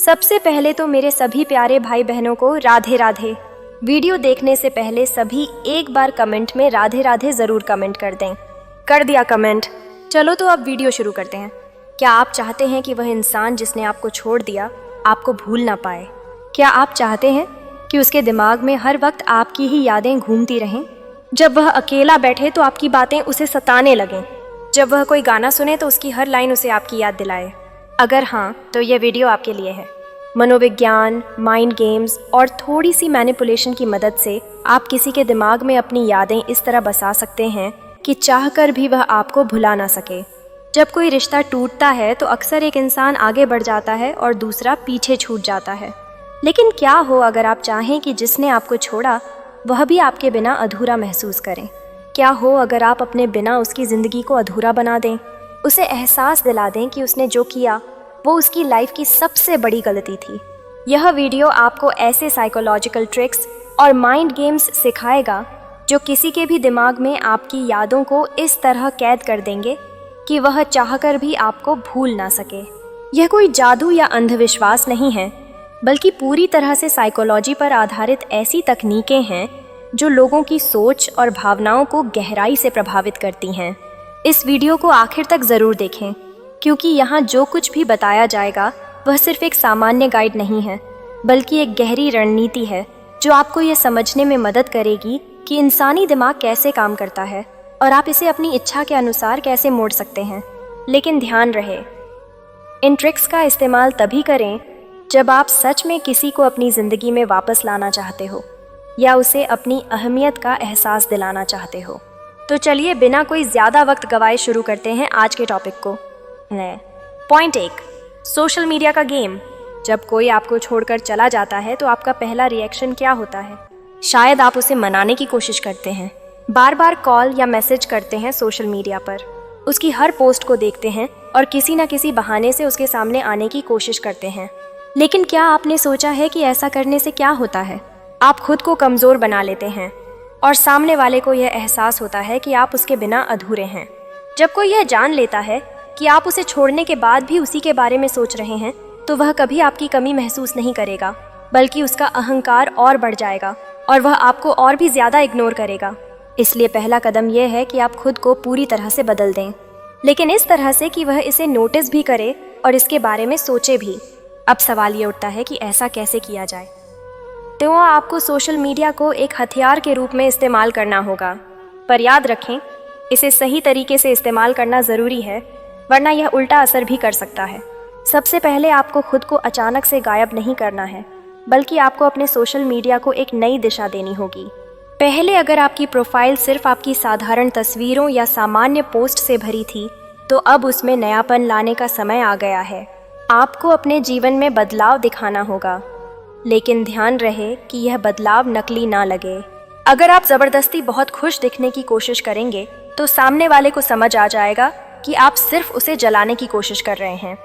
सबसे पहले तो मेरे सभी प्यारे भाई बहनों को राधे राधे। वीडियो देखने से पहले सभी एक बार कमेंट में राधे राधे ज़रूर कमेंट कर दें। कर दिया कमेंट। चलो तो अब वीडियो शुरू करते हैं। क्या आप चाहते हैं कि वह इंसान जिसने आपको छोड़ दिया आपको भूल ना पाए? क्या आप चाहते हैं कि उसके दिमाग में हर वक्त आपकी ही यादें घूमती रहें? जब वह अकेला बैठे तो आपकी बातें उसे सताने लगें। जब वह कोई गाना सुने तो उसकी हर लाइन उसे आपकी याद दिलाए। अगर हाँ, तो यह वीडियो आपके लिए है। मनोविज्ञान, माइंड गेम्स और थोड़ी सी मैनिपुलेशन की मदद से आप किसी के दिमाग में अपनी यादें इस तरह बसा सकते हैं कि चाहकर भी वह आपको भुला ना सके। जब कोई रिश्ता टूटता है तो अक्सर एक इंसान आगे बढ़ जाता है और दूसरा पीछे छूट जाता है। लेकिन क्या हो अगर आप चाहें कि जिसने आपको छोड़ा वह भी आपके बिना अधूरा महसूस करें? क्या हो अगर आप अपने बिना उसकी ज़िंदगी को अधूरा बना दें, उसे एहसास दिला दें कि उसने जो किया वो उसकी लाइफ की सबसे बड़ी गलती थी। यह वीडियो आपको ऐसे साइकोलॉजिकल ट्रिक्स और माइंड गेम्स सिखाएगा जो किसी के भी दिमाग में आपकी यादों को इस तरह कैद कर देंगे कि वह चाहकर भी आपको भूल ना सके। यह कोई जादू या अंधविश्वास नहीं है, बल्कि पूरी तरह से साइकोलॉजी पर आधारित ऐसी तकनीकें हैं जो लोगों की सोच और भावनाओं को गहराई से प्रभावित करती हैं। इस वीडियो को आखिर तक ज़रूर देखें, क्योंकि यहाँ जो कुछ भी बताया जाएगा वह सिर्फ एक सामान्य गाइड नहीं है, बल्कि एक गहरी रणनीति है जो आपको ये समझने में मदद करेगी कि इंसानी दिमाग कैसे काम करता है और आप इसे अपनी इच्छा के अनुसार कैसे मोड़ सकते हैं। लेकिन ध्यान रहे, इन ट्रिक्स का इस्तेमाल तभी करें जब आप सच में किसी को अपनी ज़िंदगी में वापस लाना चाहते हो या उसे अपनी अहमियत का एहसास दिलाना चाहते हो। तो चलिए बिना कोई ज़्यादा वक्त गवाए शुरू करते हैं आज के टॉपिक को। पॉइंट 1, सोशल मीडिया का गेम। जब कोई आपको छोड़कर चला जाता है तो आपका पहला रिएक्शन क्या होता है? शायद आप उसे मनाने की कोशिश करते हैं, बार बार कॉल या मैसेज करते हैं सोशल मीडिया पर, उसकी हर पोस्ट को देखते हैं और किसी न किसी बहाने से उसके सामने आने की कोशिश करते हैं। लेकिन क्या आपने सोचा है कि ऐसा करने से क्या होता है? आप खुद को कमज़ोर बना लेते हैं और सामने वाले को यह एहसास होता है कि आप उसके बिना अधूरे हैं। जब कोई यह जान लेता है कि आप उसे छोड़ने के बाद भी उसी के बारे में सोच रहे हैं तो वह कभी आपकी कमी महसूस नहीं करेगा, बल्कि उसका अहंकार और बढ़ जाएगा और वह आपको और भी ज़्यादा इग्नोर करेगा। इसलिए पहला कदम यह है कि आप खुद को पूरी तरह से बदल दें, लेकिन इस तरह से कि वह इसे नोटिस भी करे और इसके बारे में सोचे भी। अब सवाल ये उठता है कि ऐसा कैसे किया जाए? तो आपको सोशल मीडिया को एक हथियार के रूप में इस्तेमाल करना होगा, पर याद रखें इसे सही तरीके से इस्तेमाल करना ज़रूरी है, वरना यह उल्टा असर भी कर सकता है। सबसे पहले आपको खुद को अचानक से गायब नहीं करना है, बल्कि आपको अपने सोशल मीडिया को एक नई दिशा देनी होगी। पहले अगर आपकी प्रोफाइल सिर्फ आपकी साधारण तस्वीरों या सामान्य पोस्ट से भरी थी, तो अब उसमें नयापन लाने का समय आ गया है। आपको अपने जीवन में बदलाव दिखाना होगा, लेकिन ध्यान रहे कि यह बदलाव नकली ना लगे। अगर आप ज़बरदस्ती बहुत खुश दिखने की कोशिश करेंगे तो सामने वाले को समझ आ जाएगा कि आप सिर्फ उसे जलाने की कोशिश कर रहे हैं।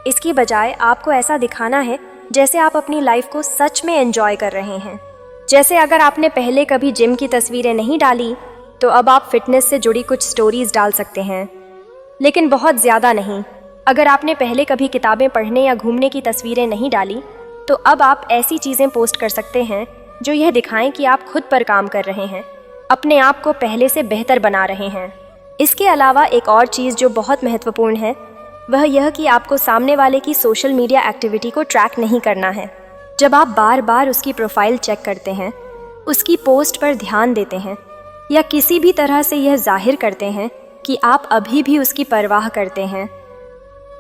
इसकी बजाय आपको ऐसा दिखाना है जैसे आप अपनी लाइफ को सच में एंजॉय कर रहे हैं। जैसे अगर आपने पहले कभी जिम की तस्वीरें नहीं डाली तो अब आप फिटनेस से जुड़ी कुछ स्टोरीज डाल सकते हैं, लेकिन बहुत ज़्यादा नहीं। अगर आपने पहले कभी किताबें पढ़ने या घूमने की तस्वीरें नहीं डाली तो अब आप ऐसी चीज़ें पोस्ट कर सकते हैं जो यह दिखाएं कि आप खुद पर काम कर रहे हैं, अपने आप को पहले से बेहतर बना रहे हैं। इसके अलावा एक और चीज़ जो बहुत महत्वपूर्ण है वह यह कि आपको सामने वाले की सोशल मीडिया एक्टिविटी को ट्रैक नहीं करना है। जब आप बार बार उसकी प्रोफाइल चेक करते हैं, उसकी पोस्ट पर ध्यान देते हैं या किसी भी तरह से यह जाहिर करते हैं कि आप अभी भी उसकी परवाह करते हैं,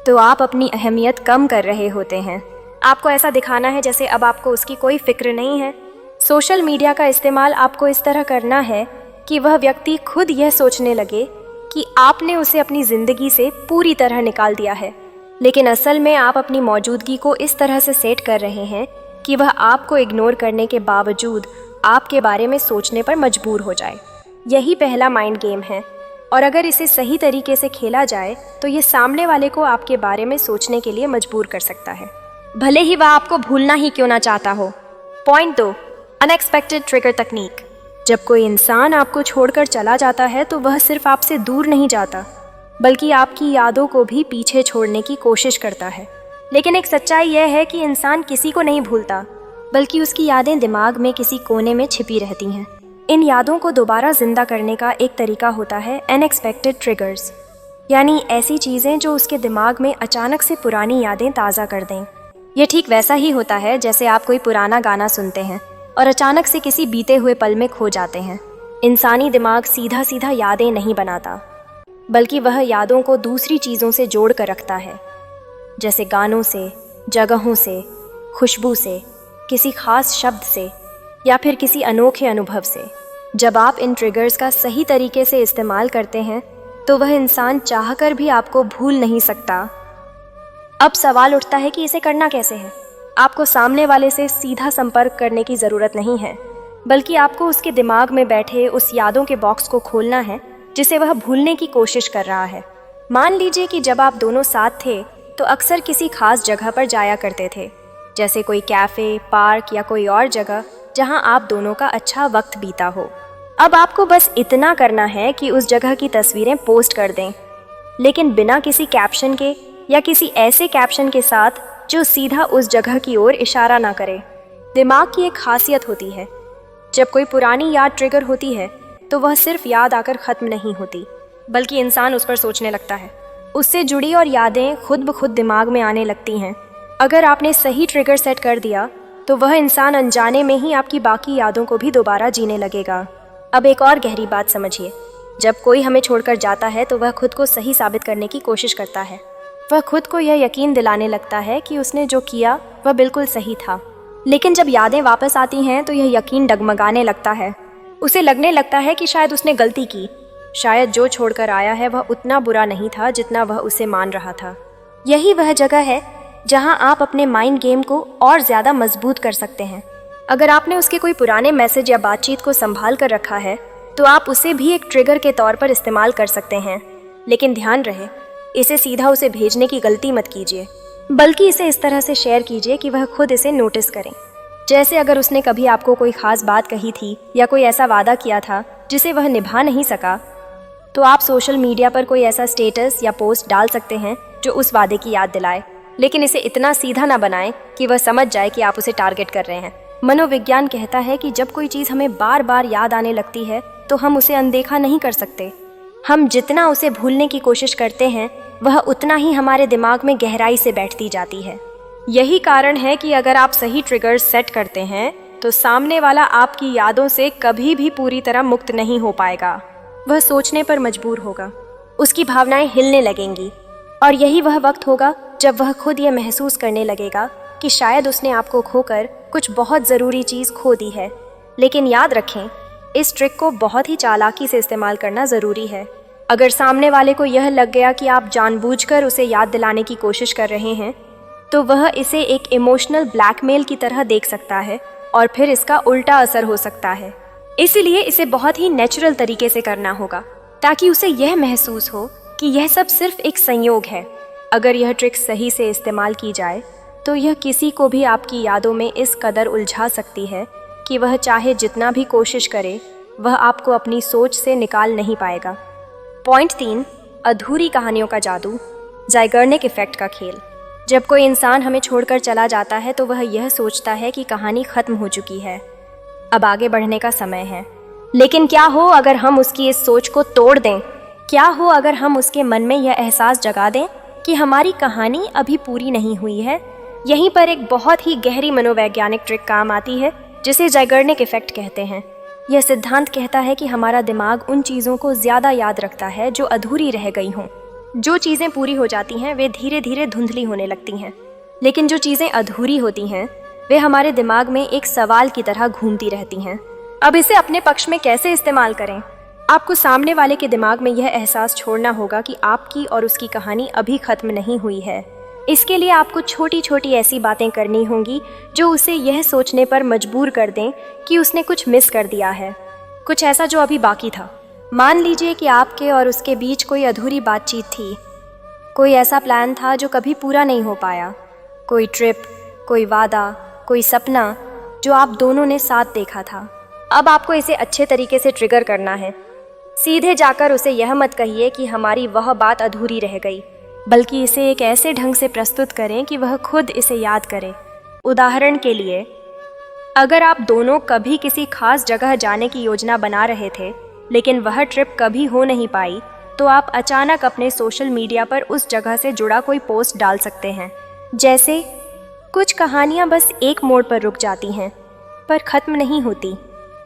तो आप अपनी अहमियत कम कर रहे होते हैं। आपको ऐसा दिखाना है जैसे अब आपको उसकी कोई फिक्र नहीं है। सोशल मीडिया का इस्तेमाल आपको इस तरह करना है कि वह व्यक्ति खुद यह सोचने लगे कि आपने उसे अपनी ज़िंदगी से पूरी तरह निकाल दिया है, लेकिन असल में आप अपनी मौजूदगी को इस तरह से सेट कर रहे हैं कि वह आपको इग्नोर करने के बावजूद आपके बारे में सोचने पर मजबूर हो जाए। यही पहला माइंड गेम है, और अगर इसे सही तरीके से खेला जाए तो ये सामने वाले को आपके बारे में सोचने के लिए मजबूर कर सकता है, भले ही वह आपको भूलना ही क्यों ना चाहता हो। पॉइंट 2, अनएक्सपेक्टेड ट्रिगर तकनीक। जब कोई इंसान आपको छोड़कर चला जाता है तो वह सिर्फ आपसे दूर नहीं जाता, बल्कि आपकी यादों को भी पीछे छोड़ने की कोशिश करता है। लेकिन एक सच्चाई यह है कि इंसान किसी को नहीं भूलता, बल्कि उसकी यादें दिमाग में किसी कोने में छिपी रहती हैं। इन यादों को दोबारा जिंदा करने का एक तरीका होता है अनएक्सपेक्टेड ट्रिगर्स, यानी ऐसी चीज़ें जो उसके दिमाग में अचानक से पुरानी यादें ताज़ा कर दें। ये ठीक वैसा ही होता है जैसे आप कोई पुराना गाना सुनते हैं और अचानक से किसी बीते हुए पल में खो जाते हैं। इंसानी दिमाग सीधा सीधा यादें नहीं बनाता, बल्कि वह यादों को दूसरी चीज़ों से जोड़ कर रखता है, जैसे गानों से, जगहों से, खुशबू से, किसी खास शब्द से या फिर किसी अनोखे अनुभव से। जब आप इन ट्रिगर्स का सही तरीके से इस्तेमाल करते हैं तो वह इंसान चाहकर भी आपको भूल नहीं सकता। अब सवाल उठता है कि इसे करना कैसे है। आपको सामने वाले से सीधा संपर्क करने की ज़रूरत नहीं है, बल्कि आपको उसके दिमाग में बैठे उस यादों के बॉक्स को खोलना है जिसे वह भूलने की कोशिश कर रहा है। मान लीजिए कि जब आप दोनों साथ थे तो अक्सर किसी खास जगह पर जाया करते थे, जैसे कोई कैफ़े, पार्क या कोई और जगह जहां आप दोनों का अच्छा वक्त बीता हो। अब आपको बस इतना करना है कि उस जगह की तस्वीरें पोस्ट कर दें, लेकिन बिना किसी कैप्शन के या किसी ऐसे कैप्शन के साथ जो सीधा उस जगह की ओर इशारा ना करे। दिमाग की एक खासियत होती है, जब कोई पुरानी याद ट्रिगर होती है तो वह सिर्फ याद आकर ख़त्म नहीं होती, बल्कि इंसान उस पर सोचने लगता है। उससे जुड़ी और यादें खुद ब खुद दिमाग में आने लगती हैं। अगर आपने सही ट्रिगर सेट कर दिया तो वह इंसान अनजाने में ही आपकी बाकी यादों को भी दोबारा जीने लगेगा। अब एक और गहरी बात समझिए, जब कोई हमें छोड़कर जाता है तो वह खुद को सही साबित करने की कोशिश करता है। वह खुद को यह यकीन दिलाने लगता है कि उसने जो किया वह बिल्कुल सही था। लेकिन जब यादें वापस आती हैं तो यह यकीन डगमगाने लगता है। उसे लगने लगता है कि शायद उसने गलती की, शायद जो छोड़कर आया है वह उतना बुरा नहीं था जितना वह उसे मान रहा था। यही वह जगह है जहां आप अपने माइंड गेम को और ज़्यादा मजबूत कर सकते हैं। अगर आपने उसके कोई पुराने मैसेज या बातचीत को संभाल कर रखा है तो आप उसे भी एक ट्रिगर के तौर पर इस्तेमाल कर सकते हैं। लेकिन ध्यान रहे, इसे सीधा उसे भेजने की गलती मत कीजिए, बल्कि इसे इस तरह से शेयर कीजिए कि वह खुद इसे नोटिस करें। जैसे अगर उसने कभी आपको कोई खास बात कही थी या कोई ऐसा वादा किया था जिसे वह निभा नहीं सका, तो आप सोशल मीडिया पर कोई ऐसा स्टेटस या पोस्ट डाल सकते हैं जो उस वादे की याद दिलाए, लेकिन इसे इतना सीधा ना बनाएं कि वह समझ जाए कि आप उसे टारगेट कर रहे हैं। मनोविज्ञान कहता है कि जब कोई चीज़ हमें बार बार याद आने लगती है तो हम उसे अनदेखा नहीं कर सकते। हम जितना उसे भूलने की कोशिश करते हैं वह उतना ही हमारे दिमाग में गहराई से बैठती जाती है। यही कारण है कि अगर आप सही ट्रिगर्स सेट करते हैं तो सामने वाला आपकी यादों से कभी भी पूरी तरह मुक्त नहीं हो पाएगा। वह सोचने पर मजबूर होगा, उसकी भावनाएं हिलने लगेंगी, और यही वह वक्त होगा जब वह खुद ये महसूस करने लगेगा कि शायद उसने आपको खोकर कुछ बहुत ज़रूरी चीज़ खो दी है। लेकिन याद रखें, इस ट्रिक को बहुत ही चालाकी से इस्तेमाल करना ज़रूरी है। अगर सामने वाले को यह लग गया कि आप जानबूझकर उसे याद दिलाने की कोशिश कर रहे हैं, तो वह इसे एक इमोशनल ब्लैकमेल की तरह देख सकता है और फिर इसका उल्टा असर हो सकता है। इसीलिए इसे बहुत ही नेचुरल तरीके से करना होगा ताकि उसे यह महसूस हो कि यह सब सिर्फ एक संयोग है। अगर यह ट्रिक सही से इस्तेमाल की जाए तो यह किसी को भी आपकी यादों में इस कदर उलझा सकती है कि वह चाहे जितना भी कोशिश करे वह आपको अपनी सोच से निकाल नहीं पाएगा। पॉइंट 3, अधूरी कहानियों का जादू, ज़ाइगर्निक इफ़ेक्ट का खेल। जब कोई इंसान हमें छोड़कर चला जाता है तो वह यह सोचता है कि कहानी ख़त्म हो चुकी है, अब आगे बढ़ने का समय है। लेकिन क्या हो अगर हम उसकी इस सोच को तोड़ दें? क्या हो अगर हम उसके मन में यह एहसास जगा दें कि हमारी कहानी अभी पूरी नहीं हुई है? यहीं पर एक बहुत ही गहरी मनोवैज्ञानिक ट्रिक काम आती है जिसे ज़ाइगर्निक इफ़ेक्ट कहते हैं। यह सिद्धांत कहता है कि हमारा दिमाग उन चीज़ों को ज़्यादा याद रखता है जो अधूरी रह गई हों। जो चीज़ें पूरी हो जाती हैं वे धीरे धीरे धुंधली होने लगती हैं, लेकिन जो चीज़ें अधूरी होती हैं वे हमारे दिमाग में एक सवाल की तरह घूमती रहती हैं। अब इसे अपने पक्ष में कैसे इस्तेमाल करें? आपको सामने वाले के दिमाग में यह एहसास छोड़ना होगा कि आपकी और उसकी कहानी अभी ख़त्म नहीं हुई है। इसके लिए आपको छोटी छोटी ऐसी बातें करनी होंगी जो उसे यह सोचने पर मजबूर कर दें कि उसने कुछ मिस कर दिया है, कुछ ऐसा जो अभी बाकी था। मान लीजिए कि आपके और उसके बीच कोई अधूरी बातचीत थी, कोई ऐसा प्लान था जो कभी पूरा नहीं हो पाया, कोई ट्रिप, कोई वादा, कोई सपना जो आप दोनों ने साथ देखा था। अब आपको इसे अच्छे तरीके से ट्रिगर करना है। सीधे जाकर उसे यह मत कहिए कि हमारी वह बात अधूरी रह गई। बल्कि इसे एक ऐसे ढंग से प्रस्तुत करें कि वह खुद इसे याद करे। उदाहरण के लिए, अगर आप दोनों कभी किसी खास जगह जाने की योजना बना रहे थे लेकिन वह ट्रिप कभी हो नहीं पाई, तो आप अचानक अपने सोशल मीडिया पर उस जगह से जुड़ा कोई पोस्ट डाल सकते हैं। जैसे कुछ कहानियां बस एक मोड़ पर रुक जाती हैं पर ख़त्म नहीं होती।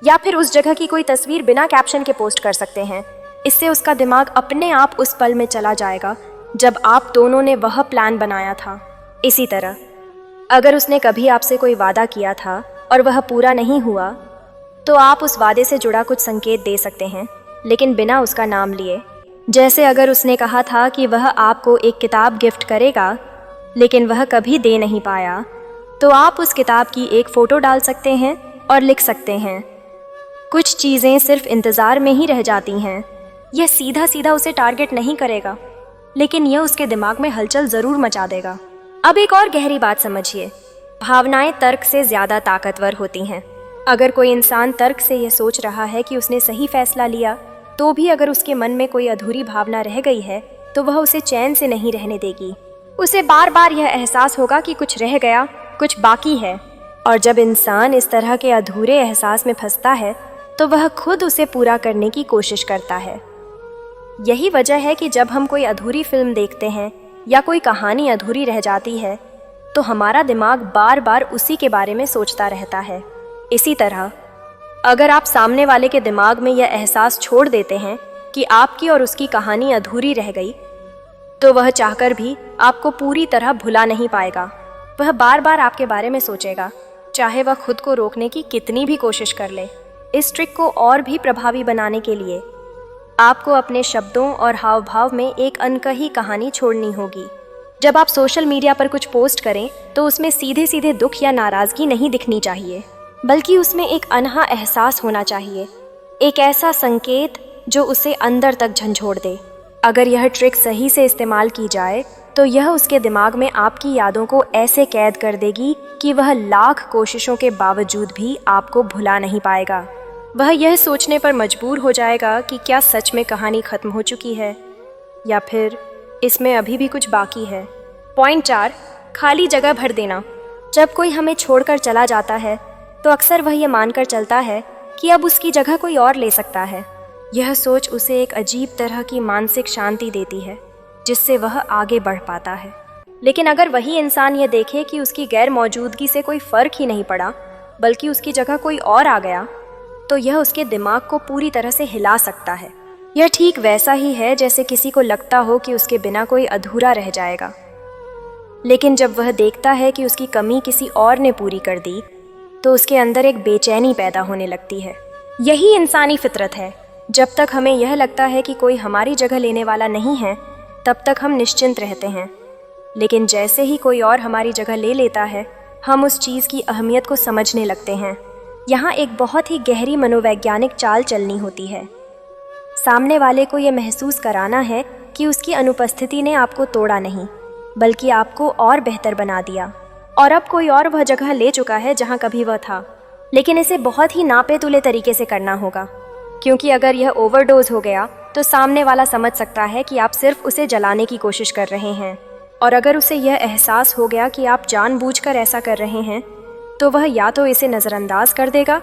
या फिर उस जगह की कोई तस्वीर बिना कैप्शन के पोस्ट कर सकते हैं। इससे उसका दिमाग अपने आप उस पल में चला जाएगा जब आप दोनों ने वह प्लान बनाया था। इसी तरह अगर उसने कभी आपसे कोई वादा किया था और वह पूरा नहीं हुआ, तो आप उस वादे से जुड़ा कुछ संकेत दे सकते हैं लेकिन बिना उसका नाम लिए। जैसे अगर उसने कहा था कि वह आपको एक किताब गिफ्ट करेगा लेकिन वह कभी दे नहीं पाया, तो आप उस किताब की एक फ़ोटो डाल सकते हैं और लिख सकते हैं, कुछ चीज़ें सिर्फ इंतज़ार में ही रह जाती हैं। यह सीधा सीधा उसे टारगेट नहीं करेगा, लेकिन यह उसके दिमाग में हलचल ज़रूर मचा देगा। अब एक और गहरी बात समझिए, भावनाएं तर्क से ज़्यादा ताकतवर होती हैं। अगर कोई इंसान तर्क से यह सोच रहा है कि उसने सही फैसला लिया, तो भी अगर उसके मन में कोई अधूरी भावना रह गई है तो वह उसे चैन से नहीं रहने देगी। उसे बार बार यह एहसास होगा कि कुछ रह गया, कुछ बाकी है। और जब इंसान इस तरह के अधूरे एहसास में फंसता है तो वह खुद उसे पूरा करने की कोशिश करता है। यही वजह है कि जब हम कोई अधूरी फिल्म देखते हैं या कोई कहानी अधूरी रह जाती है तो हमारा दिमाग बार बार उसी के बारे में सोचता रहता है। इसी तरह अगर आप सामने वाले के दिमाग में यह एहसास छोड़ देते हैं कि आपकी और उसकी कहानी अधूरी रह गई, तो वह चाहकर भी आपको पूरी तरह भुला नहीं पाएगा। वह बार बार आपके बारे में सोचेगा, चाहे वह खुद को रोकने की कितनी भी कोशिश कर ले। इस ट्रिक को और भी प्रभावी बनाने के लिए आपको अपने शब्दों और हाव भाव में एक अनकही कहानी छोड़नी होगी। जब आप सोशल मीडिया पर कुछ पोस्ट करें तो उसमें सीधे सीधे दुख या नाराज़गी नहीं दिखनी चाहिए, बल्कि उसमें एक अनहा एहसास होना चाहिए, एक ऐसा संकेत जो उसे अंदर तक झंझोड़ दे। अगर यह ट्रिक सही से इस्तेमाल की जाए तो यह उसके दिमाग में आपकी यादों को ऐसे कैद कर देगी कि वह लाख कोशिशों के बावजूद भी आपको भुला नहीं पाएगा। वह यह सोचने पर मजबूर हो जाएगा कि क्या सच में कहानी ख़त्म हो चुकी है या फिर इसमें अभी भी कुछ बाकी है। पॉइंट 4, खाली जगह भर देना। जब कोई हमें छोड़कर चला जाता है तो अक्सर वह ये मानकर चलता है कि अब उसकी जगह कोई और ले सकता है। यह सोच उसे एक अजीब तरह की मानसिक शांति देती है जिससे वह आगे बढ़ पाता है। लेकिन अगर वही इंसान यह देखे कि उसकी गैर मौजूदगी से कोई फ़र्क ही नहीं पड़ा बल्कि उसकी जगह कोई और आ गया, तो यह उसके दिमाग को पूरी तरह से हिला सकता है। यह ठीक वैसा ही है जैसे किसी को लगता हो कि उसके बिना कोई अधूरा रह जाएगा, लेकिन जब वह देखता है कि उसकी कमी किसी और ने पूरी कर दी तो उसके अंदर एक बेचैनी पैदा होने लगती है। यही इंसानी फितरत है। जब तक हमें यह लगता है कि कोई हमारी जगह लेने वाला नहीं है, तब तक हम निश्चिंत रहते हैं। लेकिन जैसे ही कोई और हमारी जगह ले लेता है, हम उस चीज़ की अहमियत को समझने लगते हैं। यहाँ एक बहुत ही गहरी मनोवैज्ञानिक चाल चलनी होती है। सामने वाले को यह महसूस कराना है कि उसकी अनुपस्थिति ने आपको तोड़ा नहीं, बल्कि आपको और बेहतर बना दिया। और अब कोई और वह जगह ले चुका है जहाँ कभी वह था। लेकिन इसे बहुत ही नापे तुले तरीके से करना होगा, क्योंकि अगर यह ओवरडोज हो गया तो सामने वाला समझ सकता है कि आप सिर्फ उसे जलाने की कोशिश कर रहे हैं। और अगर उसे यह एहसास हो गया कि आप जानबूझकर ऐसा कर रहे हैं, तो वह या तो इसे नज़रअंदाज कर देगा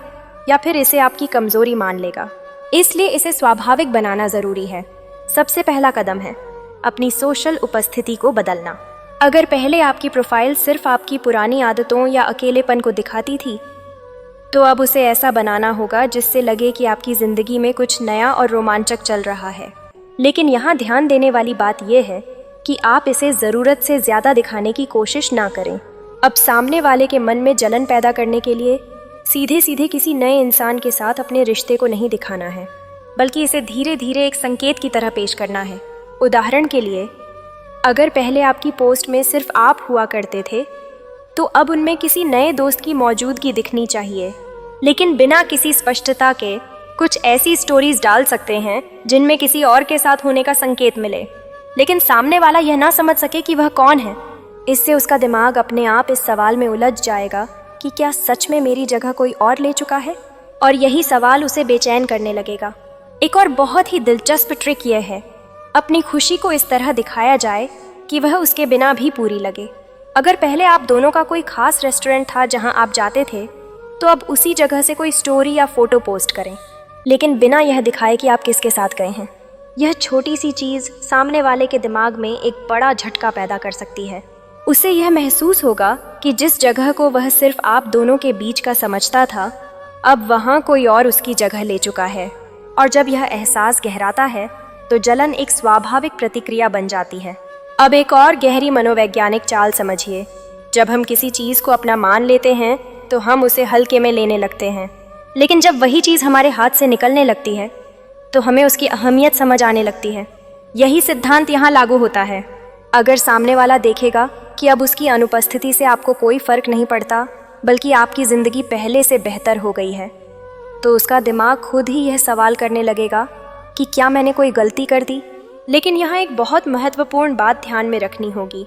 या फिर इसे आपकी कमज़ोरी मान लेगा। इसलिए इसे स्वाभाविक बनाना ज़रूरी है। सबसे पहला कदम है अपनी सोशल उपस्थिति को बदलना। अगर पहले आपकी प्रोफाइल सिर्फ आपकी पुरानी आदतों या अकेलेपन को दिखाती थी, तो अब उसे ऐसा बनाना होगा जिससे लगे कि आपकी ज़िंदगी में कुछ नया और रोमांचक चल रहा है। लेकिन यहाँ ध्यान देने वाली बात यह है कि आप इसे ज़रूरत से ज़्यादा दिखाने की कोशिश ना करें। अब सामने वाले के मन में जलन पैदा करने के लिए सीधे सीधे किसी नए इंसान के साथ अपने रिश्ते को नहीं दिखाना है, बल्कि इसे धीरे धीरे एक संकेत की तरह पेश करना है। उदाहरण के लिए, अगर पहले आपकी पोस्ट में सिर्फ आप हुआ करते थे, तो अब उनमें किसी नए दोस्त की मौजूदगी दिखनी चाहिए। लेकिन बिना किसी स्पष्टता के कुछ ऐसी स्टोरीज डाल सकते हैं जिनमें किसी और के साथ होने का संकेत मिले, लेकिन सामने वाला यह ना समझ सके कि वह कौन है। इससे उसका दिमाग अपने आप इस सवाल में उलझ जाएगा कि क्या सच में मेरी जगह कोई और ले चुका है, और यही सवाल उसे बेचैन करने लगेगा। एक और बहुत ही दिलचस्प ट्रिक यह है, अपनी खुशी को इस तरह दिखाया जाए कि वह उसके बिना भी पूरी लगे। अगर पहले आप दोनों का कोई खास रेस्टोरेंट था जहां आप जाते थे, तो अब उसी जगह से कोई स्टोरी या फोटो पोस्ट करें, लेकिन बिना यह दिखाए कि आप किसके साथ गए हैं। यह छोटी सी चीज़ सामने वाले के दिमाग में एक बड़ा झटका पैदा कर सकती है। उसे यह महसूस होगा कि जिस जगह को वह सिर्फ आप दोनों के बीच का समझता था, अब वहाँ कोई और उसकी जगह ले चुका है। और जब यह एहसास गहराता है तो जलन एक स्वाभाविक प्रतिक्रिया बन जाती है। अब एक और गहरी मनोवैज्ञानिक चाल समझिए। जब हम किसी चीज़ को अपना मान लेते हैं तो हम उसे हल्के में लेने लगते हैं, लेकिन जब वही चीज़ हमारे हाथ से निकलने लगती है तो हमें उसकी अहमियत समझ आने लगती है। यही सिद्धांत यहाँ लागू होता है। अगर सामने वाला देखेगा कि अब उसकी अनुपस्थिति से आपको कोई फ़र्क नहीं पड़ता, बल्कि आपकी ज़िंदगी पहले से बेहतर हो गई है, तो उसका दिमाग खुद ही यह सवाल करने लगेगा कि क्या मैंने कोई गलती कर दी। लेकिन यहाँ एक बहुत महत्वपूर्ण बात ध्यान में रखनी होगी।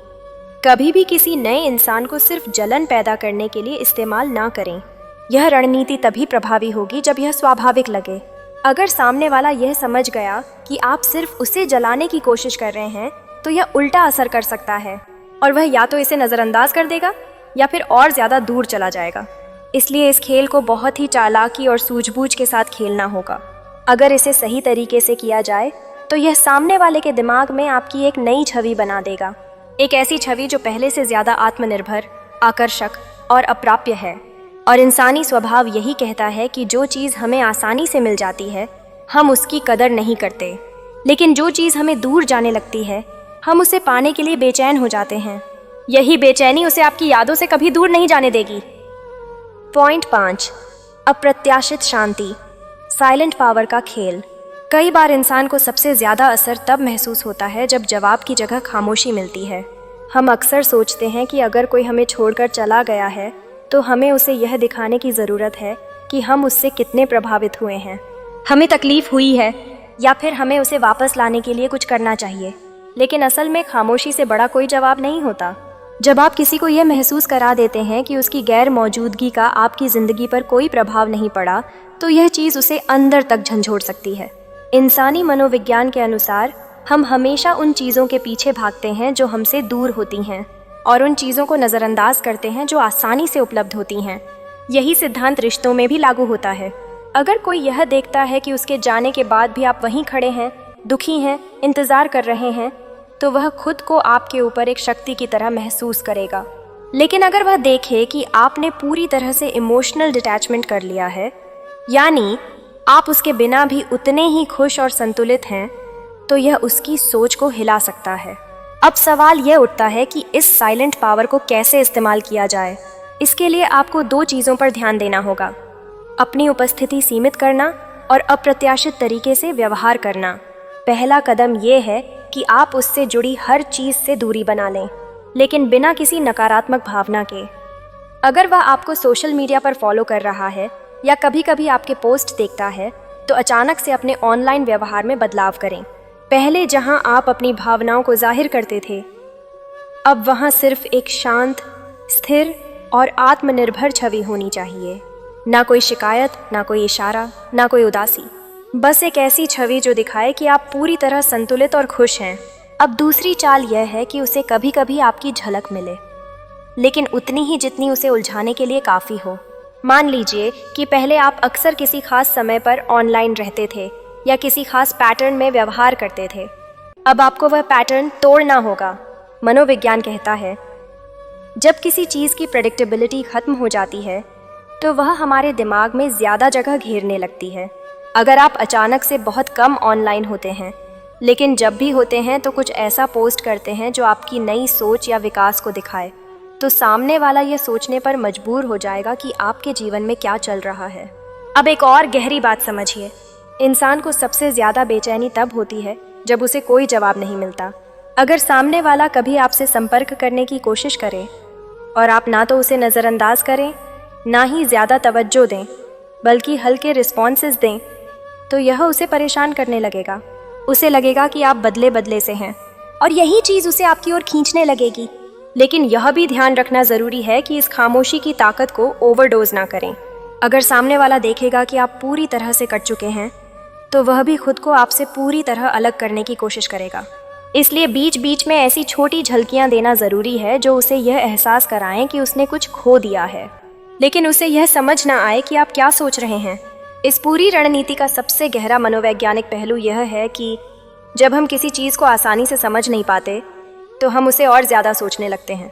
कभी भी किसी नए इंसान को सिर्फ जलन पैदा करने के लिए इस्तेमाल ना करें। यह रणनीति तभी प्रभावी होगी जब यह स्वाभाविक लगे। अगर सामने वाला यह समझ गया कि आप सिर्फ उसे जलाने की कोशिश कर रहे हैं, तो यह उल्टा असर कर सकता है और वह या तो इसे नज़रअंदाज कर देगा या फिर और ज़्यादा दूर चला जाएगा। इसलिए इस खेल को बहुत ही चालाकी और सूझबूझ के साथ खेलना होगा। अगर इसे सही तरीके से किया जाए तो यह सामने वाले के दिमाग में आपकी एक नई छवि बना देगा, एक ऐसी छवि जो पहले से ज़्यादा आत्मनिर्भर, आकर्षक और अप्राप्य है। और इंसानी स्वभाव यही कहता है कि जो चीज़ हमें आसानी से मिल जाती है, हम उसकी कदर नहीं करते, लेकिन जो चीज़ हमें दूर जाने लगती है, हम उसे पाने के लिए बेचैन हो जाते हैं। यही बेचैनी उसे आपकी यादों से कभी दूर नहीं जाने देगी। पॉइंट 5, अप्रत्याशित शांति, साइलेंट पावर का खेल। कई बार इंसान को सबसे ज़्यादा असर तब महसूस होता है जब जवाब की जगह खामोशी मिलती है। हम अक्सर सोचते हैं कि अगर कोई हमें छोड़कर चला गया है तो हमें उसे यह दिखाने की ज़रूरत है कि हम उससे कितने प्रभावित हुए हैं, हमें तकलीफ़ हुई है, या फिर हमें उसे वापस लाने के लिए कुछ करना चाहिए। लेकिन असल में खामोशी से बड़ा कोई जवाब नहीं होता। जब आप किसी को यह महसूस करा देते हैं कि उसकी गैर मौजूदगी का आपकी ज़िंदगी पर कोई प्रभाव नहीं पड़ा, तो यह चीज़ उसे अंदर तक झंझोड़ सकती है। इंसानी मनोविज्ञान के अनुसार हम हमेशा उन चीज़ों के पीछे भागते हैं जो हमसे दूर होती हैं, और उन चीज़ों को नज़रअंदाज करते हैं जो आसानी से उपलब्ध होती हैं। यही सिद्धांत रिश्तों में भी लागू होता है। अगर कोई यह देखता है कि उसके जाने के बाद भी आप वहीं खड़े हैं, दुखी हैं, इंतज़ार कर रहे हैं, तो वह खुद को आपके ऊपर एक शक्ति की तरह महसूस करेगा। लेकिन अगर वह देखे कि आपने पूरी तरह से इमोशनल डिटैचमेंट कर लिया है, यानी आप उसके बिना भी उतने ही खुश और संतुलित हैं, तो यह उसकी सोच को हिला सकता है। अब सवाल यह उठता है कि इस साइलेंट पावर को कैसे इस्तेमाल किया जाए। इसके लिए आपको 2 चीज़ों पर ध्यान देना होगा: अपनी उपस्थिति सीमित करना और अप्रत्याशित तरीके से व्यवहार करना। पहला कदम यह है कि आप उससे जुड़ी हर चीज़ से दूरी बना लें, लेकिन बिना किसी नकारात्मक भावना के। अगर वह आपको सोशल मीडिया पर फॉलो कर रहा है या कभी कभी आपके पोस्ट देखता है, तो अचानक से अपने ऑनलाइन व्यवहार में बदलाव करें। पहले जहां आप अपनी भावनाओं को जाहिर करते थे, अब वहां सिर्फ एक शांत, स्थिर और आत्मनिर्भर छवि होनी चाहिए। ना कोई शिकायत, ना कोई इशारा, ना कोई उदासी, बस एक ऐसी छवि जो दिखाए कि आप पूरी तरह संतुलित और खुश हैं। अब दूसरी चाल यह है कि उसे कभी कभी आपकी झलक मिले, लेकिन उतनी ही जितनी उसे उलझाने के लिए काफ़ी हो। मान लीजिए कि पहले आप अक्सर किसी खास समय पर ऑनलाइन रहते थे या किसी खास पैटर्न में व्यवहार करते थे। अब आपको वह पैटर्न तोड़ना होगा। मनोविज्ञान कहता है, जब किसी चीज़ की प्रेडिक्टेबिलिटी खत्म हो जाती है, तो वह हमारे दिमाग में ज़्यादा जगह घेरने लगती है। अगर आप अचानक से बहुत कम ऑनलाइन होते हैं, लेकिन जब भी होते हैं तो कुछ ऐसा पोस्ट करते हैं जो आपकी नई सोच या विकास को दिखाए, तो सामने वाला यह सोचने पर मजबूर हो जाएगा कि आपके जीवन में क्या चल रहा है। अब एक और गहरी बात समझिए। इंसान को सबसे ज़्यादा बेचैनी तब होती है जब उसे कोई जवाब नहीं मिलता। अगर सामने वाला कभी आपसे संपर्क करने की कोशिश करे और आप ना तो उसे नज़रअंदाज करें, ना ही ज़्यादा तवज्जो दें, बल्कि हल्के रिस्पॉन्सेस दें, तो यह उसे परेशान करने लगेगा। उसे लगेगा कि आप बदले बदले से हैं और यही चीज़ उसे आपकी ओर खींचने लगेगी। लेकिन यह भी ध्यान रखना ज़रूरी है कि इस खामोशी की ताकत को ओवरडोज ना करें। अगर सामने वाला देखेगा कि आप पूरी तरह से कट चुके हैं, तो वह भी खुद को आपसे पूरी तरह अलग करने की कोशिश करेगा। इसलिए बीच बीच में ऐसी छोटी झलकियां देना ज़रूरी है जो उसे यह एहसास कराएं कि उसने कुछ खो दिया है, लेकिन उसे यह समझ ना आए कि आप क्या सोच रहे हैं। इस पूरी रणनीति का सबसे गहरा मनोवैज्ञानिक पहलू यह है कि जब हम किसी चीज़ को आसानी से समझ नहीं पाते तो हम उसे और ज़्यादा सोचने लगते हैं।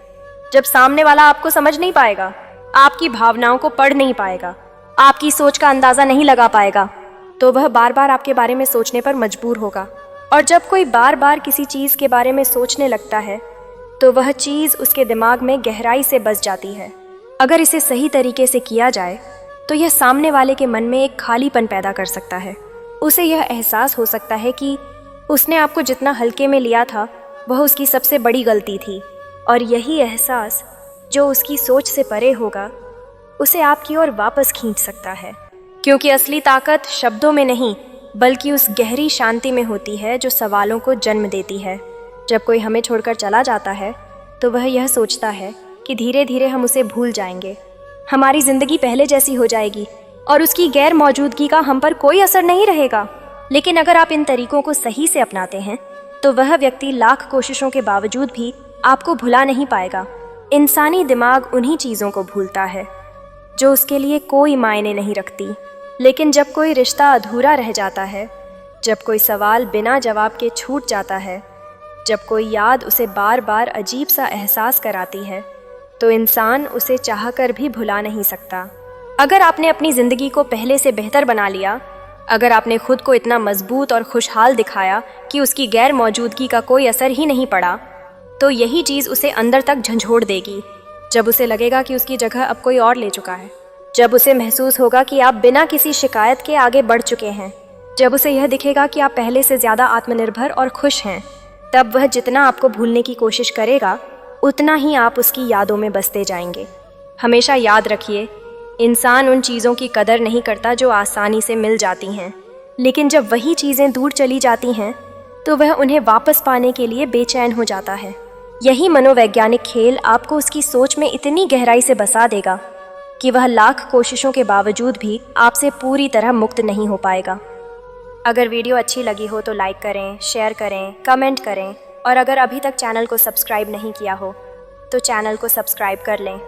जब सामने वाला आपको समझ नहीं पाएगा, आपकी भावनाओं को पढ़ नहीं पाएगा, आपकी सोच का अंदाज़ा नहीं लगा पाएगा, तो वह बार बार आपके बारे में सोचने पर मजबूर होगा। और जब कोई बार बार किसी चीज़ के बारे में सोचने लगता है तो वह चीज़ उसके दिमाग में गहराई से बस जाती है। अगर इसे सही तरीके से किया जाए तो यह सामने वाले के मन में एक खालीपन पैदा कर सकता है। उसे यह एहसास हो सकता है कि उसने आपको जितना हल्के में लिया था वह उसकी सबसे बड़ी गलती थी, और यही एहसास जो उसकी सोच से परे होगा उसे आपकी ओर वापस खींच सकता है। क्योंकि असली ताकत शब्दों में नहीं बल्कि उस गहरी शांति में होती है जो सवालों को जन्म देती है। जब कोई हमें छोड़कर चला जाता है तो वह यह सोचता है कि धीरे धीरे हम उसे भूल जाएंगे, हमारी ज़िंदगी पहले जैसी हो जाएगी और उसकी गैर मौजूदगी का हम पर कोई असर नहीं रहेगा। लेकिन अगर आप इन तरीकों को सही से अपनाते हैं तो वह व्यक्ति लाख कोशिशों के बावजूद भी आपको भुला नहीं पाएगा। इंसानी दिमाग उन्हीं चीज़ों को भूलता है जो उसके लिए कोई मायने नहीं रखती। लेकिन जब कोई रिश्ता अधूरा रह जाता है, जब कोई सवाल बिना जवाब के छूट जाता है, जब कोई याद उसे बार बार अजीब सा एहसास कराती है, तो इंसान उसे चाहकर भी भुला नहीं सकता। अगर आपने अपनी ज़िंदगी को पहले से बेहतर बना लिया, अगर आपने खुद को इतना मजबूत और खुशहाल दिखाया कि उसकी गैर मौजूदगी का कोई असर ही नहीं पड़ा, तो यही चीज़ उसे अंदर तक झंझोड़ देगी। जब उसे लगेगा कि उसकी जगह अब कोई और ले चुका है, जब उसे महसूस होगा कि आप बिना किसी शिकायत के आगे बढ़ चुके हैं, जब उसे यह दिखेगा कि आप पहले से ज़्यादा आत्मनिर्भर और खुश हैं, तब वह जितना आपको भूलने की कोशिश करेगा उतना ही आप उसकी यादों में बसते जाएंगे। हमेशा याद रखिए, इंसान उन चीज़ों की कदर नहीं करता जो आसानी से मिल जाती हैं, लेकिन जब वही चीज़ें दूर चली जाती हैं तो वह उन्हें वापस पाने के लिए बेचैन हो जाता है। यही मनोवैज्ञानिक खेल आपको उसकी सोच में इतनी गहराई से बसा देगा कि वह लाख कोशिशों के बावजूद भी आपसे पूरी तरह मुक्त नहीं हो पाएगा। अगर वीडियो अच्छी लगी हो तो लाइक करें, शेयर करें, कमेंट करें, और अगर अभी तक चैनल को सब्सक्राइब नहीं किया हो तो चैनल को सब्सक्राइब कर लें।